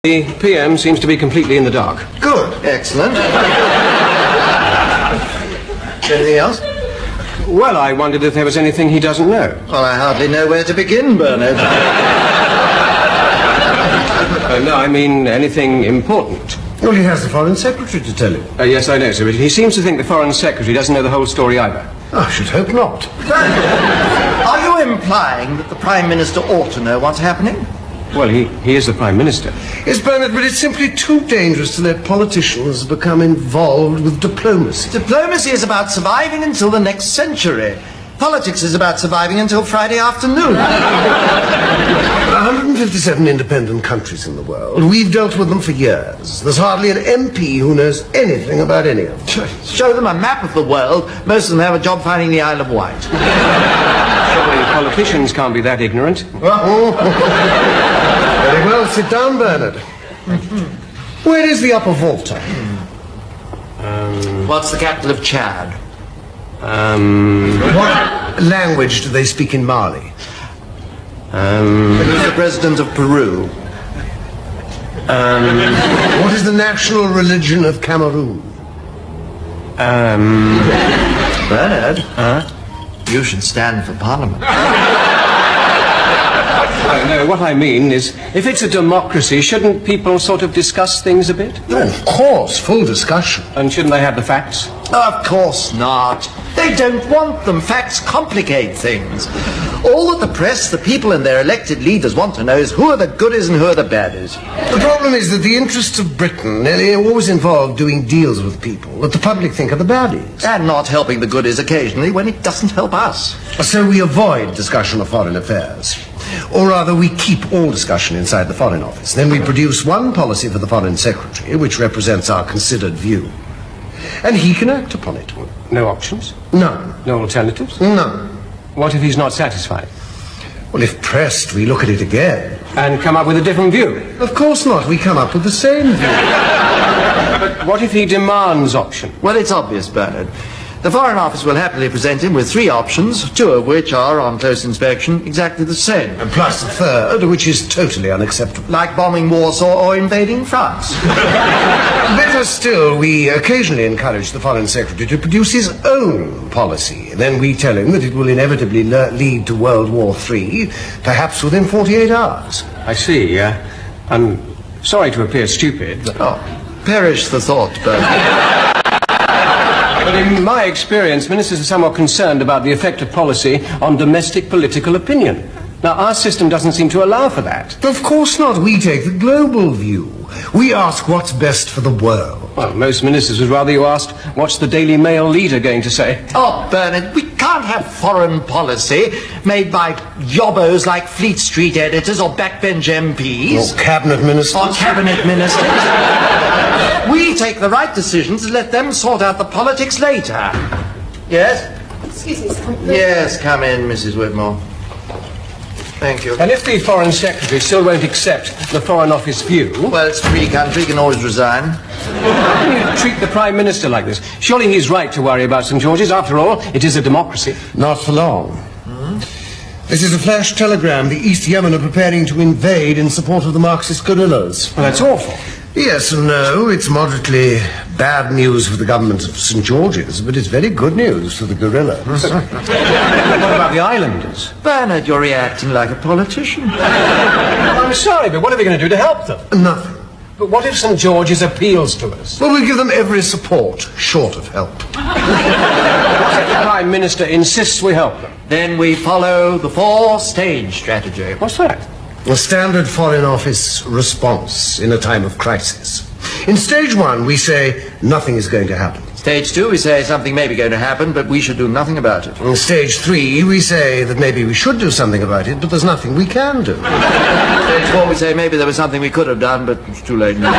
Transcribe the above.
The PM seems to be completely in the dark. Good. Excellent. Anything else? Well, I wondered if there was anything he doesn't know. Well, I hardly know where to begin, Bernard. No, I mean anything important. Well, he has the Foreign Secretary to tell him. Yes, I know, sir, but he seems to think the Foreign Secretary doesn't know the whole story either. I should hope not. Are you implying that the Prime Minister ought to know what's happening? Well, he is the Prime Minister. Yes, Bernard, but it's simply too dangerous to let politicians become involved with diplomacy. Diplomacy is about surviving until the next century. Politics is about surviving until Friday afternoon. 157 independent countries in the world. We've dealt with them for years. There's hardly an MP who knows anything about any of them. Show them a map of the world. Most of them have a job finding the Isle of Wight. Surely politicians can't be that ignorant. Very well, sit down, Bernard. Where is the Upper Volta? What's the capital of Chad? What language do they speak in Mali? Who's the president of Peru? What is the national religion of Cameroon? Bernard? You should stand for Parliament. No, what I mean is, if it's a democracy, shouldn't people sort of discuss things a bit? Oh, of course, full discussion. And shouldn't they have the facts? Of course not. They don't want them. Facts complicate things. All that the press, the people and their elected leaders want to know is who are the goodies and who are the baddies. The problem is that the interests of Britain nearly always involve doing deals with people that the public think are the baddies. And not helping the goodies occasionally when it doesn't help us. So we avoid discussion of foreign affairs. Or rather, we keep all discussion inside the Foreign Office. Then we produce one policy for the Foreign Secretary, which represents our considered view. And he can act upon it. No options? None. No alternatives? None. What if he's not satisfied? Well, if pressed, we look at it again. And come up with a different view? Of course not. We come up with the same view. But what if he demands option? Well, it's obvious, Bernard. The Foreign Office will happily present him with 3 options, 2 of which are, on close inspection, exactly the same. And plus a third, which is totally unacceptable. Like bombing Warsaw or invading France. Better still, we occasionally encourage the Foreign Secretary to produce his own policy. Then we tell him that it will inevitably lead to World War III, perhaps within 48 hours. I see. I'm sorry to appear stupid, but... Oh, perish the thought, Bernard. But in my experience, ministers are somewhat concerned about the effect of policy on domestic political opinion. Now, our system doesn't seem to allow for that. Of course not. We take the global view. We ask what's best for the world. Well, most ministers would rather you asked, what's the Daily Mail leader going to say? Oh, Bernard, we can't have foreign policy made by yobbos like Fleet Street editors or backbench MPs. Or cabinet ministers. Or cabinet ministers. We take the right decisions and let them sort out the politics later. Yes? Excuse me, sir. Yes, come in, Mrs. Whitmore. Thank you. And if the Foreign Secretary still won't accept the Foreign Office view... Well, it's a free country, you can always resign. How can you treat the Prime Minister like this? Surely he's right to worry about St. George's. After all, it is a democracy. Not for long. This is a flash telegram. The East Yemen are preparing to invade in support of the Marxist guerrillas. Well, that's awful. Yes and no. It's moderately bad news for the government of St. George's, but it's very good news for the guerrillas. What about the islanders? Bernard, you're reacting like a politician. I'm sorry, but what are we going to do to help them? Nothing. But what if St. George's appeals to us? Well, we give them every support, short of help. What if the Prime Minister insists we help them? Then we follow the 4-stage strategy. What's that? A standard Foreign Office response in a time of crisis. In stage 1, we say nothing is going to happen. Stage 2, we say something may be going to happen, but we should do nothing about it. In stage 3, we say that maybe we should do something about it, but there's nothing we can do. Stage 4, we say maybe there was something we could have done, but it's too late now.